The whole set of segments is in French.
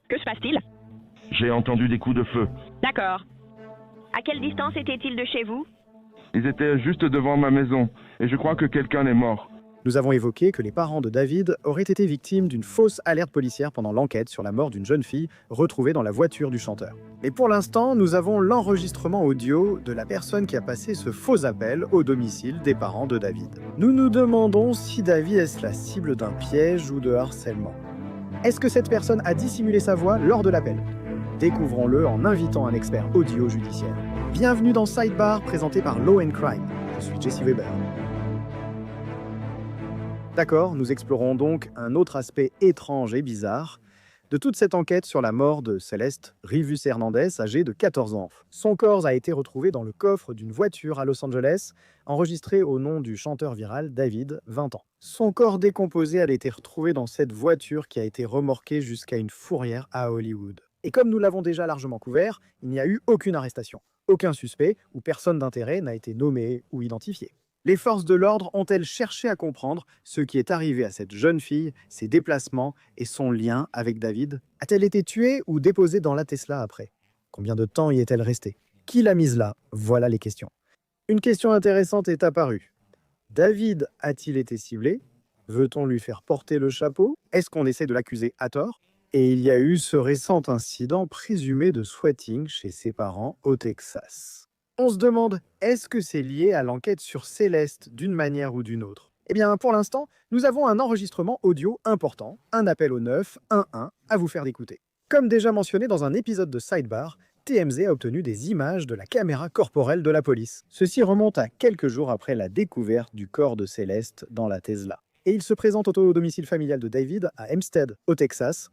Que se passe-t-il? J'ai entendu des coups de feu. D'accord. À quelle distance était-il de chez vous? Ils étaient juste devant ma maison, et je crois que quelqu'un est mort. Nous avons évoqué que les parents de David auraient été victimes d'une fausse alerte policière pendant l'enquête sur la mort d'une jeune fille retrouvée dans la voiture du chanteur. Mais pour l'instant, nous avons l'enregistrement audio de la personne qui a passé ce faux appel au domicile des parents de David. Nous nous demandons si David est la cible d'un piège ou de harcèlement. Est-ce que cette personne a dissimulé sa voix lors de l'appel? Découvrons-le en invitant un expert audio judiciaire. Bienvenue dans Sidebar, présenté par Law & Crime. Je suis Jesse Weber. D'accord, nous explorons donc un autre aspect étrange et bizarre de toute cette enquête sur la mort de Céleste Rivus Hernandez, âgée de 14 ans. Son corps a été retrouvé dans le coffre d'une voiture à Los Angeles, enregistré au nom du chanteur viral David, 20 ans. Son corps décomposé a été retrouvé dans cette voiture qui a été remorquée jusqu'à une fourrière à Hollywood. Et comme nous l'avons déjà largement couvert, il n'y a eu aucune arrestation. Aucun suspect ou personne d'intérêt n'a été nommé ou identifié. Les forces de l'ordre ont-elles cherché à comprendre ce qui est arrivé à cette jeune fille, ses déplacements et son lien avec David? A-t-elle été tuée ou déposée dans la Tesla après? Combien de temps y est-elle restée? Qui l'a mise là? Voilà les questions. Une question intéressante est apparue. David a-t-il été ciblé? Veut-on lui faire porter le chapeau? Est-ce qu'on essaie de l'accuser à tort? Et il y a eu ce récent incident présumé de swatting chez ses parents au Texas. On se demande, est-ce que c'est lié à l'enquête sur Céleste d'une manière ou d'une autre? Eh bien, pour l'instant, nous avons un enregistrement audio important, un appel au 911 à vous faire écouter. Comme déjà mentionné dans un épisode de Sidebar, TMZ a obtenu des images de la caméra corporelle de la police. Ceci remonte à quelques jours après la découverte du corps de Céleste dans la Tesla. Et il se présente au domicile familial de David à Hempstead, au Texas.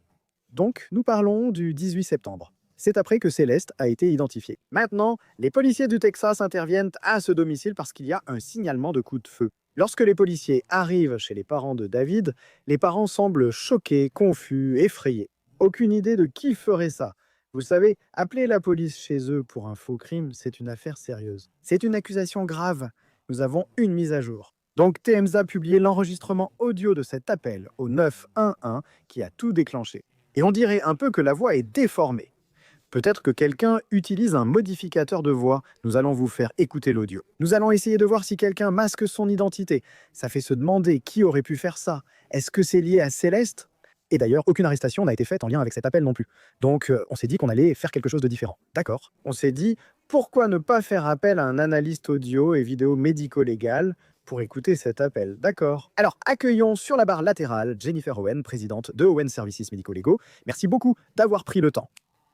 Donc, nous parlons du 18 septembre. C'est après que Céleste a été identifiée. Maintenant, les policiers du Texas interviennent à ce domicile parce qu'il y a un signalement de coup de feu. Lorsque les policiers arrivent chez les parents de David, les parents semblent choqués, confus, effrayés. Aucune idée de qui ferait ça. Vous savez, appeler la police chez eux pour un faux crime, c'est une affaire sérieuse. C'est une accusation grave. Nous avons une mise à jour. Donc TMZ a publié l'enregistrement audio de cet appel au 911 qui a tout déclenché. Et on dirait un peu que la voix est déformée. Peut-être que quelqu'un utilise un modificateur de voix. Nous allons vous faire écouter l'audio. Nous allons essayer de voir si quelqu'un masque son identité. Ça fait se demander qui aurait pu faire ça. Est-ce que c'est lié à Céleste? Et d'ailleurs, aucune arrestation n'a été faite en lien avec cet appel non plus. Donc, on s'est dit qu'on allait faire quelque chose de différent. D'accord. On s'est dit, pourquoi ne pas faire appel à un analyste audio et vidéo médico-légal pour écouter cet appel? D'accord. Alors, accueillons sur la barre latérale Jennifer Owen, présidente de Owen Services Médico-Légaux. Merci beaucoup d'avoir pris le temps.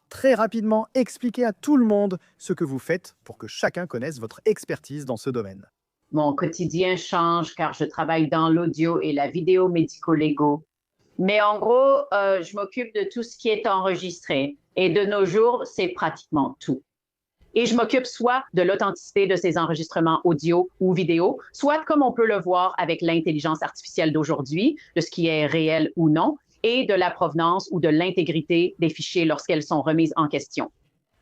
Très rapidement, expliquez à tout le monde ce que vous faites pour que chacun connaisse votre expertise dans ce domaine. Mon quotidien change car je travaille dans l'audio et la vidéo médico-légaux. Mais en gros, je m'occupe de tout ce qui est enregistré. Et de nos jours, c'est pratiquement tout. Et je m'occupe soit de l'authenticité de ces enregistrements audio ou vidéo, soit comme on peut le voir avec l'intelligence artificielle d'aujourd'hui, de ce qui est réel ou non, et de la provenance ou de l'intégrité des fichiers lorsqu'elles sont remises en question.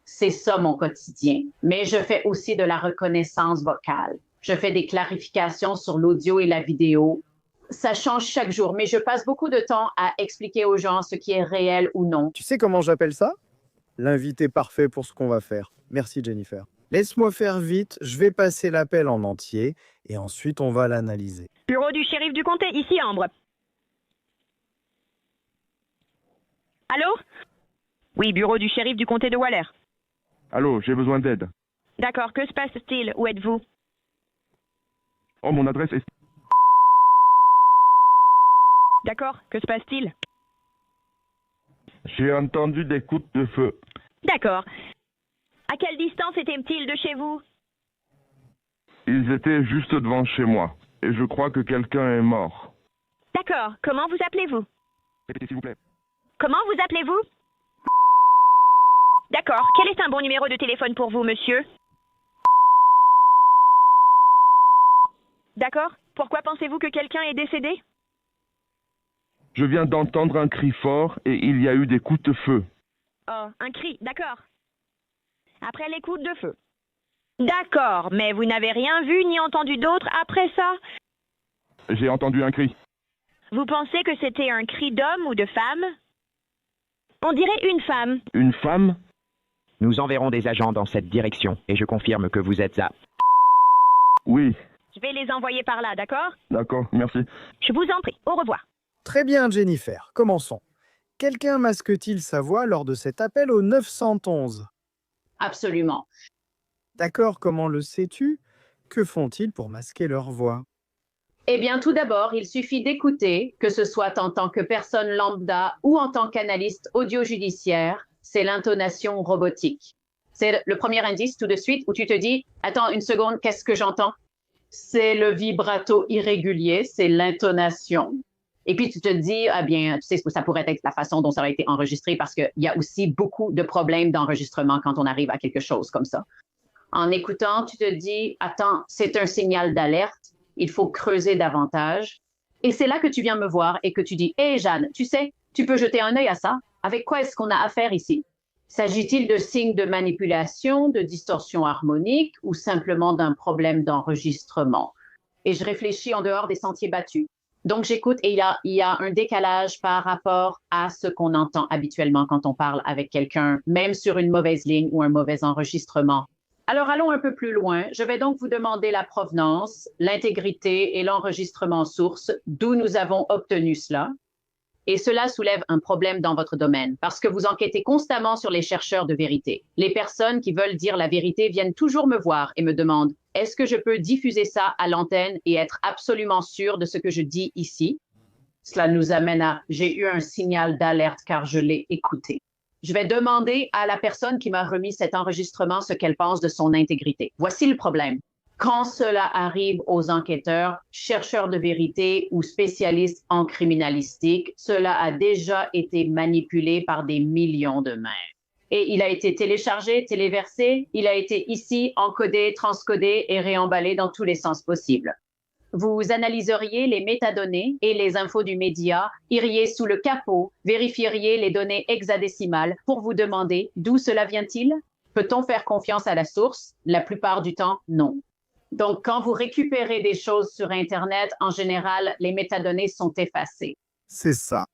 C'est ça mon quotidien. Mais je fais aussi de la reconnaissance vocale. Je fais des clarifications sur l'audio et la vidéo. Ça change chaque jour, mais je passe beaucoup de temps à expliquer aux gens ce qui est réel ou non. Tu sais comment j'appelle ça? L'invité parfait pour ce qu'on va faire. Merci Jennifer. Laisse-moi faire vite, je vais passer l'appel en entier et ensuite on va l'analyser. Bureau du shérif du comté, ici Ambre. Allô? Oui, bureau du shérif du comté de Waller. Allô, j'ai besoin d'aide. D'accord, que se passe-t-il? Où êtes-vous? Oh, mon adresse est... D'accord, que se passe-t-il? J'ai entendu des coups de feu. D'accord. À quelle distance étaient-ils de chez vous? Ils étaient juste devant chez moi, et je crois que quelqu'un est mort. D'accord, comment vous appelez-vous? Répétez s'il vous plaît. Comment vous appelez-vous? D'accord, quel est un bon numéro de téléphone pour vous, monsieur? D'accord, pourquoi pensez-vous que quelqu'un est décédé? Je viens d'entendre un cri fort et il y a eu des coups de feu. Oh, un cri, d'accord. Après les coups de feu. D'accord, mais vous n'avez rien vu ni entendu d'autre après ça? J'ai entendu un cri. Vous pensez que c'était un cri d'homme ou de femme? On dirait une femme. Une femme? Nous enverrons des agents dans cette direction et je confirme que vous êtes à... Oui, Je vais les envoyer par là, d'accord? d'accord, merci. Je vous en prie. Au revoir. Très bien, Jennifer, commençons. Quelqu'un masque-t-il sa voix lors de cet appel au 911? Absolument. D'accord, comment le sais-tu? Que font-ils pour masquer leur voix? Eh bien, tout d'abord, il suffit d'écouter, que ce soit en tant que personne lambda ou en tant qu'analyste audio-judiciaire, c'est l'intonation robotique. C'est le premier indice tout de suite où tu te dis, attends une seconde, qu'est-ce que j'entends? C'est le vibrato irrégulier, c'est l'intonation. Et puis tu te dis, ah bien, tu sais, ça pourrait être la façon dont ça aurait été enregistré parce qu'il y a aussi beaucoup de problèmes d'enregistrement quand on arrive à quelque chose comme ça. En écoutant, tu te dis, attends, c'est un signal d'alerte, il faut creuser davantage. Et c'est là que tu viens me voir et que tu dis, hé Jeanne, tu sais, tu peux jeter un œil à ça. Avec quoi est-ce qu'on a affaire ici? S'agit-il de signes de manipulation, de distorsion harmonique ou simplement d'un problème d'enregistrement? Et je réfléchis en dehors des sentiers battus. Donc j'écoute et il y a un décalage par rapport à ce qu'on entend habituellement quand on parle avec quelqu'un, même sur une mauvaise ligne ou un mauvais enregistrement. Alors allons un peu plus loin. Je vais donc vous demander la provenance, l'intégrité et l'enregistrement source, d'où nous avons obtenu cela. Et cela soulève un problème dans votre domaine parce que vous enquêtez constamment sur les chercheurs de vérité. Les personnes qui veulent dire la vérité viennent toujours me voir et me demandent « Est-ce que je peux diffuser ça à l'antenne et être absolument sûr de ce que je dis ici? » Cela nous amène à « J'ai eu un signal d'alerte car je l'ai écouté. » Je vais demander à la personne qui m'a remis cet enregistrement ce qu'elle pense de son intégrité. Voici le problème. Quand cela arrive aux enquêteurs, chercheurs de vérité ou spécialistes en criminalistique, cela a déjà été manipulé par des millions de mains. Et il a été téléchargé, téléversé, il a été ici encodé, transcodé et réemballé dans tous les sens possibles. Vous analyseriez les métadonnées et les infos du média, iriez sous le capot, vérifieriez les données hexadécimales pour vous demander d'où cela vient-il? Peut-on faire confiance à la source? La plupart du temps, non. Donc, quand vous récupérez des choses sur Internet, en général, les métadonnées sont effacées. C'est ça.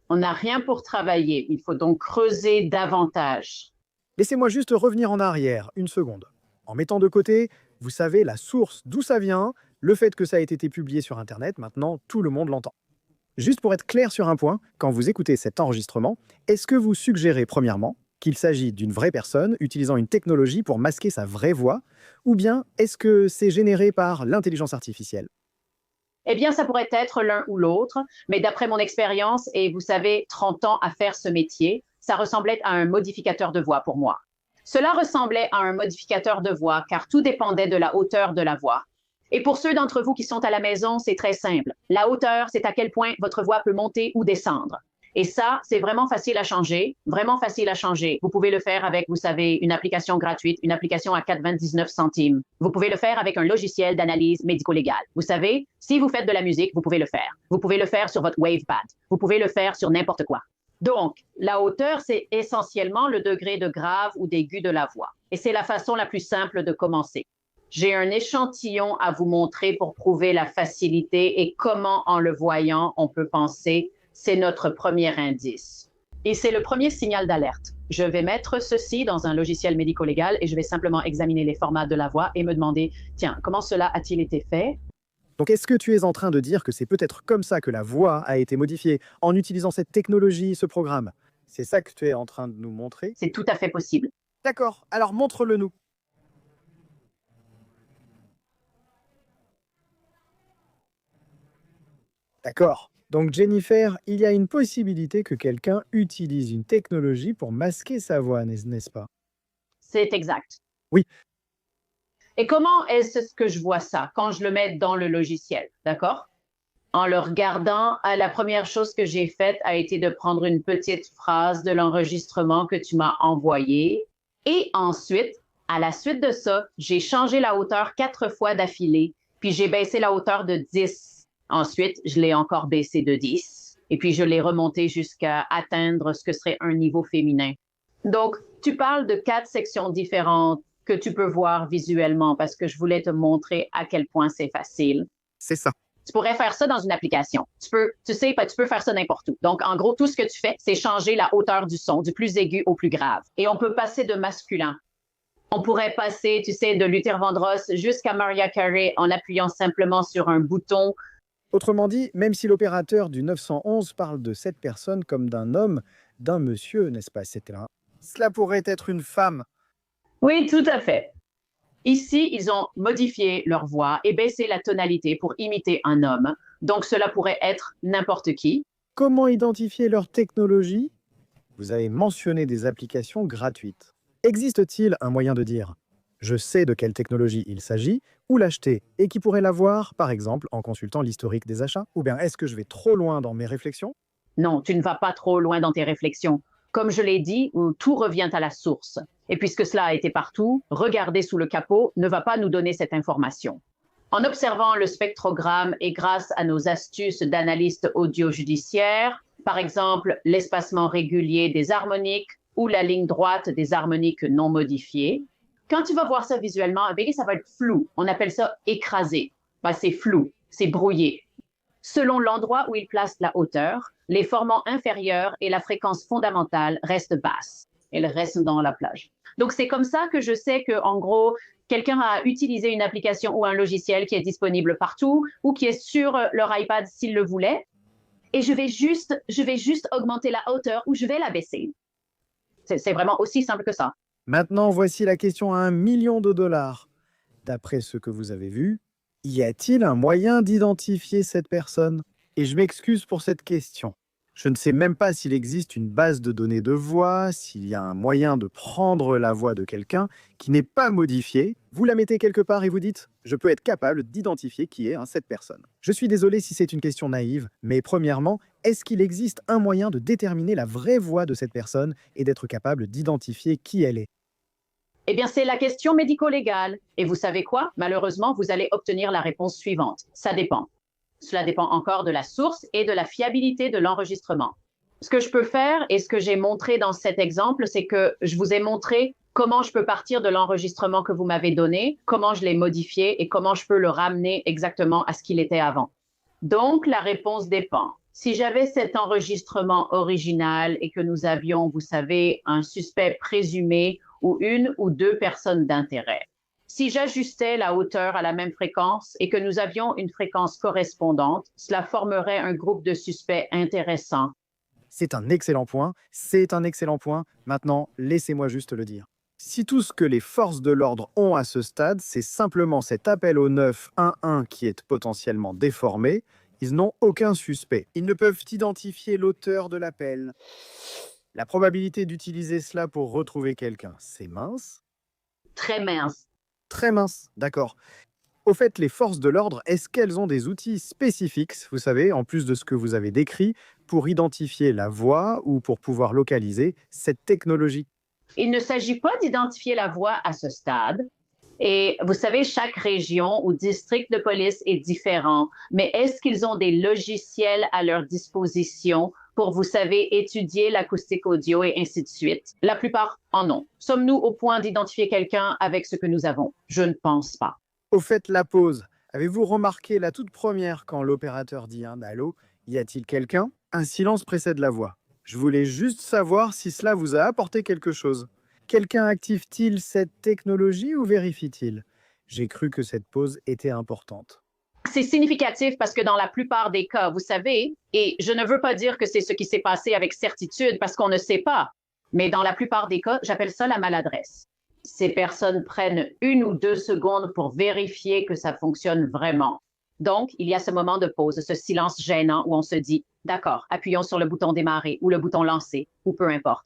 On n'a rien pour travailler. Il faut donc creuser davantage. Laissez-moi juste revenir en arrière, une seconde. En mettant de côté, vous savez, la source d'où ça vient, le fait que ça ait été publié sur Internet, maintenant tout le monde l'entend. Juste pour être clair sur un point, quand vous écoutez cet enregistrement, est-ce que vous suggérez premièrement qu'il s'agit d'une vraie personne utilisant une technologie pour masquer sa vraie voix, ou bien est-ce que c'est généré par l'intelligence artificielle? Eh bien, ça pourrait être l'un ou l'autre, mais d'après mon expérience, et vous savez, 30 ans à faire ce métier, ça ressemblait à un modificateur de voix pour moi. Cela ressemblait à un modificateur de voix, car tout dépendait de la hauteur de la voix. Et pour ceux d'entre vous qui sont à la maison, c'est très simple. La hauteur, c'est à quel point votre voix peut monter ou descendre. Et ça, c'est vraiment facile à changer, vraiment facile à changer. Vous pouvez le faire avec, vous savez, une application gratuite, une application à 99 centimes. Vous pouvez le faire avec un logiciel d'analyse médico-légale. Vous savez, si vous faites de la musique, vous pouvez le faire. Vous pouvez le faire sur votre WavePad. Vous pouvez le faire sur n'importe quoi. Donc, la hauteur, c'est essentiellement le degré de grave ou d'aigu de la voix. Et c'est la façon la plus simple de commencer. J'ai un échantillon à vous montrer pour prouver la facilité et comment, en le voyant, on peut penser c'est notre premier indice. Et c'est le premier signal d'alerte. Je vais mettre ceci dans un logiciel médico-légal et je vais simplement examiner les formats de la voix et me demander, tiens, comment cela a-t-il été fait? Donc est-ce que tu es en train de dire que c'est peut-être comme ça que la voix a été modifiée, en utilisant cette technologie, ce programme? C'est ça que tu es en train de nous montrer? C'est tout à fait possible. D'accord, alors montre-le nous. D'accord. Donc Jennifer, il y a une possibilité que quelqu'un utilise une technologie pour masquer sa voix, n'est-ce pas? C'est exact. Oui. Et comment est-ce que je vois ça quand je le mets dans le logiciel, d'accord? En le regardant, la première chose que j'ai faite a été de prendre une petite phrase de l'enregistrement que tu m'as envoyé. Et ensuite, à la suite de ça, j'ai changé la hauteur 4 fois d'affilée, puis j'ai baissé la hauteur de 10. Ensuite, je l'ai encore baissé de 10 et puis je l'ai remonté jusqu'à atteindre ce que serait un niveau féminin. Donc, tu parles de 4 sections différentes que tu peux voir visuellement parce que je voulais te montrer à quel point c'est facile. C'est ça. Tu pourrais faire ça dans une application. Tu peux faire ça n'importe où. Donc, en gros, tout ce que tu fais, c'est changer la hauteur du son, du plus aigu au plus grave. Et on peut passer de masculin. On pourrait passer, de Luther Vandross jusqu'à Mariah Carey en appuyant simplement sur un bouton. Autrement dit, même si l'opérateur du 911 parle de cette personne comme d'un homme, d'un monsieur, n'est-ce pas, etc., cela pourrait être une femme. Oui, tout à fait. Ici, ils ont modifié leur voix et baissé la tonalité pour imiter un homme. Donc, cela pourrait être n'importe qui. Comment identifier leur technologie? Vous avez mentionné des applications gratuites. Existe-t-il un moyen de dire « je sais de quelle technologie il s'agit » ou l'acheter et qui pourrait l'avoir, par exemple, en consultant l'historique des achats? Ou bien est-ce que je vais trop loin dans mes réflexions? Non, tu ne vas pas trop loin dans tes réflexions. Comme je l'ai dit, tout revient à la source. Et puisque cela a été partout, regarder sous le capot ne va pas nous donner cette information. En observant le spectrogramme et grâce à nos astuces d'analystes audio-judiciaires, par exemple l'espacement régulier des harmoniques ou la ligne droite des harmoniques non modifiées, quand tu vas voir ça visuellement, ça va être flou. On appelle ça écrasé. C'est flou, c'est brouillé. Selon l'endroit où il place la hauteur, les formants inférieurs et la fréquence fondamentale restent basses. Elles restent dans la plage. Donc, c'est comme ça que je sais que, en gros, quelqu'un a utilisé une application ou un logiciel qui est disponible partout ou qui est sur leur iPad s'il le voulait. Et je vais juste augmenter la hauteur ou je vais la baisser. C'est vraiment aussi simple que ça. Maintenant, voici la question à $1 million. D'après ce que vous avez vu, y a-t-il un moyen d'identifier cette personne? Et je m'excuse pour cette question. Je ne sais même pas s'il existe une base de données de voix, s'il y a un moyen de prendre la voix de quelqu'un qui n'est pas modifiée. Vous la mettez quelque part et vous dites « je peux être capable d'identifier qui est cette personne ». Je suis désolé si c'est une question naïve, mais premièrement, est-ce qu'il existe un moyen de déterminer la vraie voix de cette personne et d'être capable d'identifier qui elle est? Eh bien, c'est la question médico-légale. Et vous savez quoi? Malheureusement, vous allez obtenir la réponse suivante. Ça dépend. Cela dépend encore de la source et de la fiabilité de l'enregistrement. Ce que je peux faire et ce que j'ai montré dans cet exemple, c'est que je vous ai montré comment je peux partir de l'enregistrement que vous m'avez donné, comment je l'ai modifié et comment je peux le ramener exactement à ce qu'il était avant. Donc, la réponse dépend. Si j'avais cet enregistrement original et que nous avions, vous savez, un suspect présumé ou une ou deux personnes d'intérêt, si j'ajustais la hauteur à la même fréquence et que nous avions une fréquence correspondante, cela formerait un groupe de suspects intéressants. C'est un excellent point, c'est un excellent point. Maintenant, laissez-moi juste le dire. Si tout ce que les forces de l'ordre ont à ce stade, c'est simplement cet appel au 911 qui est potentiellement déformé, ils n'ont aucun suspect. Ils ne peuvent identifier l'auteur de l'appel. La probabilité d'utiliser cela pour retrouver quelqu'un, c'est mince? Très mince. Très mince, d'accord. Au fait, les forces de l'ordre, est-ce qu'elles ont des outils spécifiques, vous savez, en plus de ce que vous avez décrit, pour identifier la voix ou pour pouvoir localiser cette technologie? Il ne s'agit pas d'identifier la voix à ce stade. Et vous savez, chaque région ou district de police est différent. Mais est-ce qu'ils ont des logiciels à leur disposition pour, vous savez, étudier l'acoustique audio et ainsi de suite? La plupart en ont. Sommes-nous au point d'identifier quelqu'un avec ce que nous avons? Je ne pense pas. Au fait, la pause. Avez-vous remarqué la toute première quand l'opérateur dit un allô? Y a-t-il quelqu'un? Un silence précède la voix. Je voulais juste savoir si cela vous a apporté quelque chose. Quelqu'un active-t-il cette technologie ou vérifie-t-il? J'ai cru que cette pause était importante. C'est significatif parce que dans la plupart des cas, vous savez, et je ne veux pas dire que c'est ce qui s'est passé avec certitude parce qu'on ne sait pas, mais dans la plupart des cas, j'appelle ça la maladresse. Ces personnes prennent 1 ou 2 secondes pour vérifier que ça fonctionne vraiment. Donc, il y a ce moment de pause, ce silence gênant où on se dit « D'accord, appuyons sur le bouton démarrer ou le bouton lancer ou peu importe ».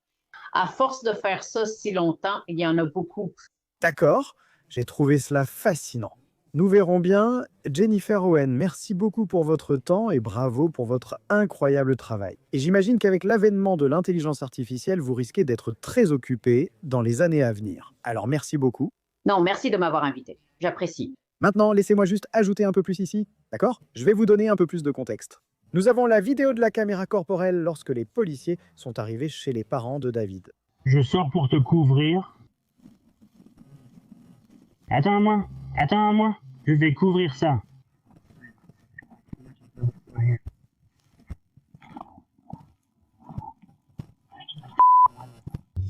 À force de faire ça si longtemps, il y en a beaucoup. D'accord, j'ai trouvé cela fascinant. Nous verrons bien. Jennifer Owen, merci beaucoup pour votre temps et bravo pour votre incroyable travail. Et j'imagine qu'avec l'avènement de l'intelligence artificielle, vous risquez d'être très occupé dans les années à venir. Alors merci beaucoup. Non, merci de m'avoir invité. J'apprécie. Maintenant, laissez-moi juste ajouter un peu plus ici, d'accord? Je vais vous donner un peu plus de contexte. Nous avons la vidéo de la caméra corporelle lorsque les policiers sont arrivés chez les parents de David. Je sors pour te couvrir. Attends-moi, je vais couvrir ça.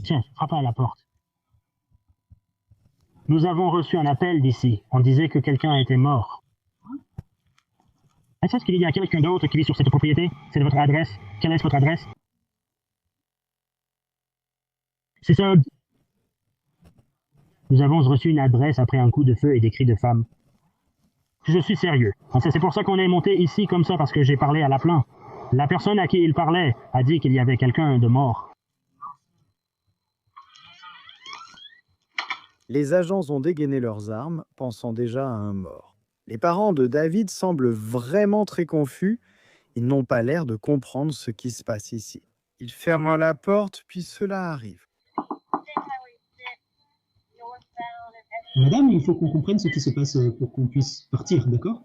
Tiens, frappe à la porte. Nous avons reçu un appel d'ici. On disait que quelqu'un était mort. Est-ce qu'il y a quelqu'un d'autre qui vit sur cette propriété? C'est votre adresse? Quelle est votre adresse? C'est ça. Nous avons reçu une adresse après un coup de feu et des cris de femmes. Je suis sérieux. C'est pour ça qu'on est monté ici comme ça, parce que j'ai parlé à l'appelant. La personne à qui il parlait a dit qu'il y avait quelqu'un de mort. Les agents ont dégainé leurs armes, pensant déjà à un mort. Les parents de David semblent vraiment très confus. Ils n'ont pas l'air de comprendre ce qui se passe ici. Ils ferment la porte, puis cela arrive. Madame, il faut qu'on comprenne ce qui se passe pour qu'on puisse partir, d'accord?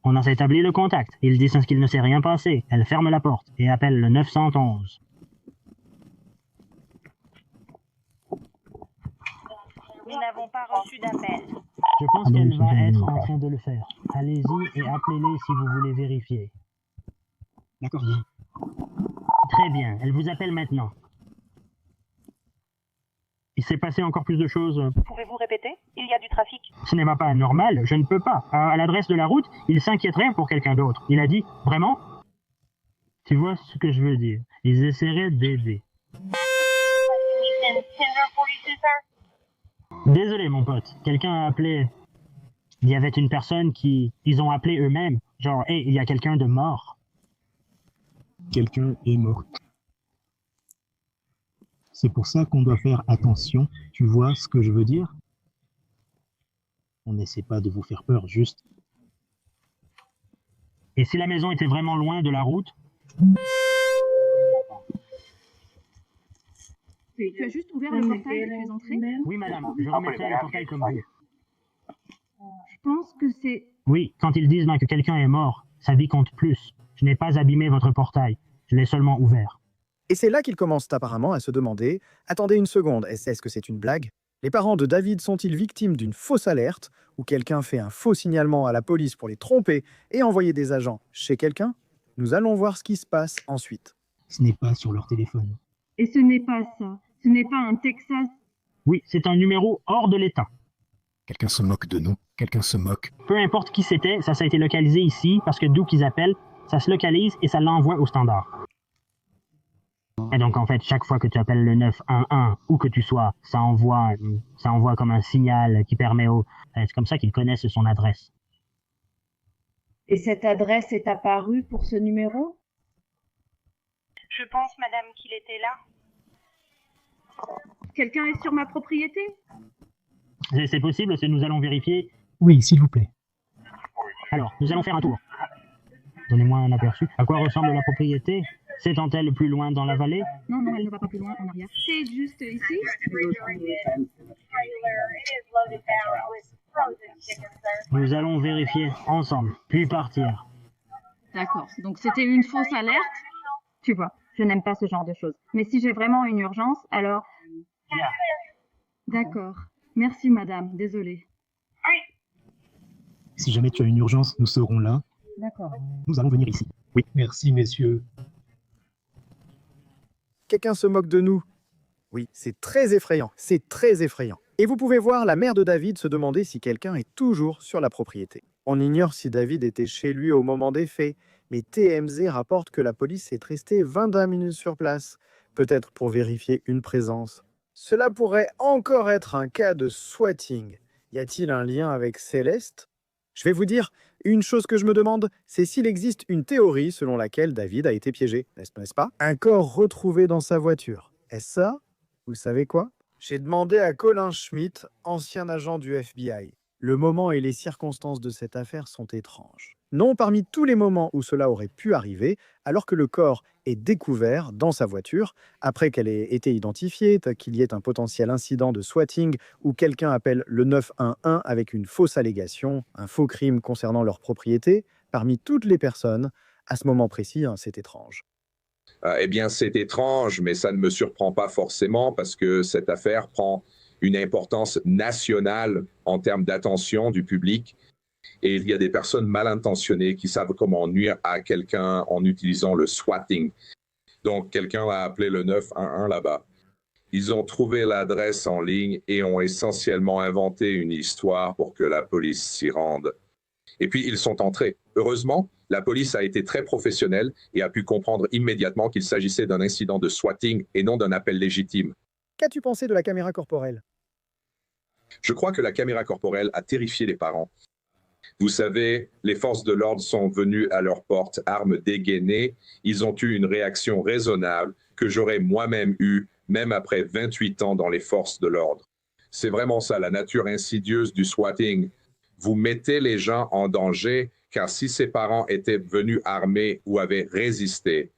On a établi le contact. Ils disent qu'il ne s'est rien passé. Elle ferme la porte et appelle le 911. Nous n'avons pas reçu d'appel. Je pense qu'elle va être en train de le faire. Allez-y et appelez-les si vous voulez vérifier. D'accord. Très bien, elle vous appelle maintenant. Il s'est passé encore plus de choses. Pouvez-vous répéter? Il y a du trafic. Ce n'est pas normal, je ne peux pas. À l'adresse de la route, il s'inquiéterait pour quelqu'un d'autre. Il a dit, vraiment? Tu vois ce que je veux dire? Ils essaieraient d'aider. Désolé, mon pote. Quelqu'un a appelé. Il y avait une personne qui... Ils ont appelé eux-mêmes. Genre, hey, il y a quelqu'un de mort. Quelqu'un est mort. C'est pour ça qu'on doit faire attention. Tu vois ce que je veux dire? On n'essaie pas de vous faire peur, juste. Et si la maison était vraiment loin de la route? Tu as juste ouvert le portail et tu es entré? Oui, madame, je remettrai le portail comme vous. Je pense que c'est... Oui, quand ils disent que quelqu'un est mort, sa vie compte plus. Je n'ai pas abîmé votre portail, je l'ai seulement ouvert. Et c'est là qu'ils commencent apparemment à se demander « Attendez une seconde, est-ce que c'est une blague ?» Les parents de David sont-ils victimes d'une fausse alerte où quelqu'un fait un faux signalement à la police pour les tromper et envoyer des agents chez quelqu'un? Nous allons voir ce qui se passe ensuite. Ce n'est pas sur leur téléphone. Et ce n'est pas ça. Ce n'est pas un Texas. Oui, c'est un numéro hors de l'État. Quelqu'un se moque de nous. Quelqu'un se moque. Peu importe qui c'était, ça a été localisé ici parce que d'où qu'ils appellent, ça se localise et ça l'envoie au standard. Et donc, en fait, chaque fois que tu appelles le 911, où que tu sois, ça envoie comme un signal qui permet au... C'est comme ça qu'ils connaissent son adresse. Et cette adresse est apparue pour ce numéro? Je pense, madame, qu'il était là. Quelqu'un est sur ma propriété? C'est possible, nous allons vérifier. Oui, s'il vous plaît. Alors, nous allons faire un tour. Donnez-moi un aperçu. À quoi ressemble la propriété? S'étend-elle plus loin dans la vallée? Non, elle ne va pas plus loin en arrière. C'est juste ici? Nous allons vérifier ensemble, puis partir. D'accord. Donc c'était une fausse alerte? Tu vois, je n'aime pas ce genre de choses. Mais si j'ai vraiment une urgence, alors... D'accord. Merci, madame. Désolée. Si jamais tu as une urgence, nous serons là. D'accord. Nous allons venir ici. Oui. Merci, messieurs. Quelqu'un se moque de nous. Oui, c'est très effrayant, c'est très effrayant. Et vous pouvez voir la mère de David se demander si quelqu'un est toujours sur la propriété. On ignore si David était chez lui au moment des faits, mais TMZ rapporte que la police est restée 22 minutes sur place, peut-être pour vérifier une présence. Cela pourrait encore être un cas de swatting. Y a-t-il un lien avec Céleste? Je vais vous dire, une chose que je me demande, c'est s'il existe une théorie selon laquelle David a été piégé, n'est-ce pas? Un corps retrouvé dans sa voiture. Est-ce ça? Vous savez quoi? J'ai demandé à Colin Schmidt, ancien agent du FBI. Le moment et les circonstances de cette affaire sont étranges. Non parmi tous les moments où cela aurait pu arriver, alors que le corps est découvert dans sa voiture, après qu'elle ait été identifiée, qu'il y ait un potentiel incident de swatting où quelqu'un appelle le 911 avec une fausse allégation, un faux crime concernant leur propriété, parmi toutes les personnes, à ce moment précis, c'est étrange. Eh bien, c'est étrange, mais ça ne me surprend pas forcément parce que cette affaire prend une importance nationale en termes d'attention du public. Et il y a des personnes mal intentionnées qui savent comment nuire à quelqu'un en utilisant le swatting. Donc, quelqu'un a appelé le 911 là-bas. Ils ont trouvé l'adresse en ligne et ont essentiellement inventé une histoire pour que la police s'y rende. Et puis, ils sont entrés. Heureusement, la police a été très professionnelle et a pu comprendre immédiatement qu'il s'agissait d'un incident de swatting et non d'un appel légitime. Qu'as-tu pensé de la caméra corporelle? Je crois que la caméra corporelle a terrifié les parents. Vous savez, les forces de l'ordre sont venues à leur porte, armes dégainées. Ils ont eu une réaction raisonnable que j'aurais moi-même eue, même après 28 ans dans les forces de l'ordre. C'est vraiment ça, la nature insidieuse du swatting. Vous mettez les gens en danger, car si ses parents étaient venus armés ou avaient résisté,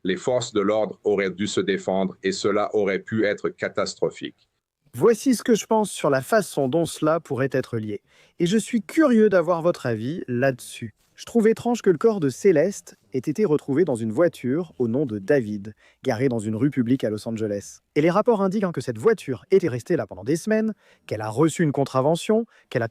les forces de l'ordre auraient dû se défendre et cela aurait pu être catastrophique. Voici ce que je pense sur la façon dont cela pourrait être lié. Et je suis curieux d'avoir votre avis là-dessus. Je trouve étrange que le corps de Céleste ait été retrouvé dans une voiture au nom de David, garée dans une rue publique à Los Angeles. Et les rapports indiquent que cette voiture était restée là pendant des semaines, qu'elle a reçu une contravention, qu'elle a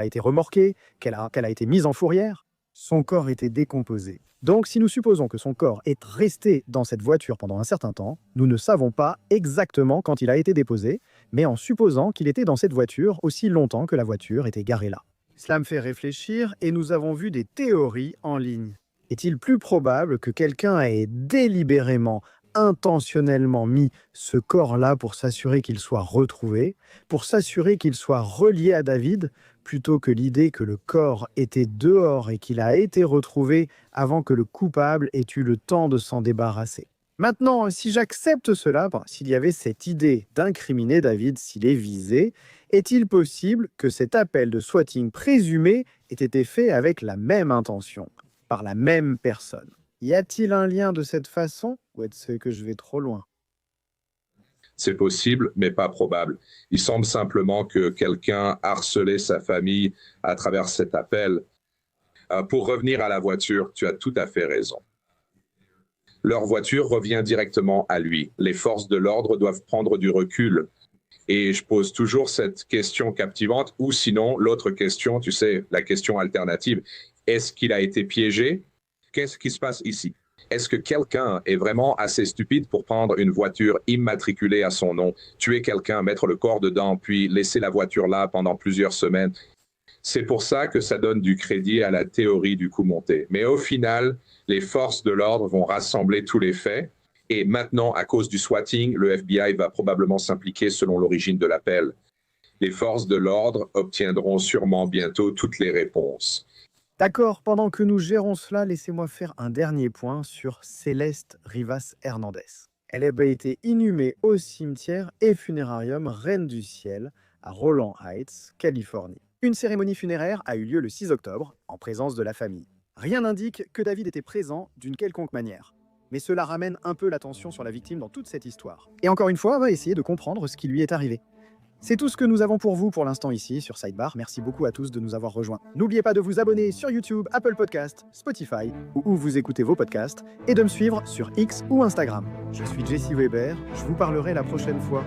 été remorquée, qu'elle a été mise en fourrière. Son corps était décomposé. Donc, si nous supposons que son corps est resté dans cette voiture pendant un certain temps, nous ne savons pas exactement quand il a été déposé, mais en supposant qu'il était dans cette voiture aussi longtemps que la voiture était garée là. Cela me fait réfléchir et nous avons vu des théories en ligne. Est-il plus probable que quelqu'un ait délibérément, intentionnellement mis ce corps-là pour s'assurer qu'il soit retrouvé, pour s'assurer qu'il soit relié à David, plutôt que l'idée que le corps était dehors et qu'il a été retrouvé avant que le coupable ait eu le temps de s'en débarrasser? Maintenant, si j'accepte cela, s'il y avait cette idée d'incriminer David s'il est visé, est-il possible que cet appel de swatting présumé ait été fait avec la même intention, par la même personne? Y a-t-il un lien de cette façon, ou est-ce que je vais trop loin? C'est possible, mais pas probable. Il semble simplement que quelqu'un harcelait sa famille à travers cet appel. Pour revenir à la voiture, tu as tout à fait raison. Leur voiture revient directement à lui. Les forces de l'ordre doivent prendre du recul. Et je pose toujours cette question captivante, ou sinon l'autre question, tu sais, la question alternative. Est-ce qu'il a été piégé? Qu'est-ce qui se passe ici? Est-ce que quelqu'un est vraiment assez stupide pour prendre une voiture immatriculée à son nom, tuer quelqu'un, mettre le corps dedans, puis laisser la voiture là pendant plusieurs semaines? C'est pour ça que ça donne du crédit à la théorie du coup monté. Mais au final, les forces de l'ordre vont rassembler tous les faits. Et maintenant, à cause du swatting, le FBI va probablement s'impliquer selon l'origine de l'appel. Les forces de l'ordre obtiendront sûrement bientôt toutes les réponses. D'accord, pendant que nous gérons cela, laissez-moi faire un dernier point sur Céleste Rivas Hernandez. Elle a été inhumée au cimetière et funérarium Reine du Ciel à Roland Heights, Californie. Une cérémonie funéraire a eu lieu le 6 octobre, en présence de la famille. Rien n'indique que David était présent d'une quelconque manière. Mais cela ramène un peu l'attention sur la victime dans toute cette histoire. Et encore une fois, on va essayer de comprendre ce qui lui est arrivé. C'est tout ce que nous avons pour vous pour l'instant ici sur Sidebar. Merci beaucoup à tous de nous avoir rejoints. N'oubliez pas de vous abonner sur YouTube, Apple Podcasts, Spotify ou où vous écoutez vos podcasts et de me suivre sur X ou Instagram. Je suis Jesse Weber, je vous parlerai la prochaine fois.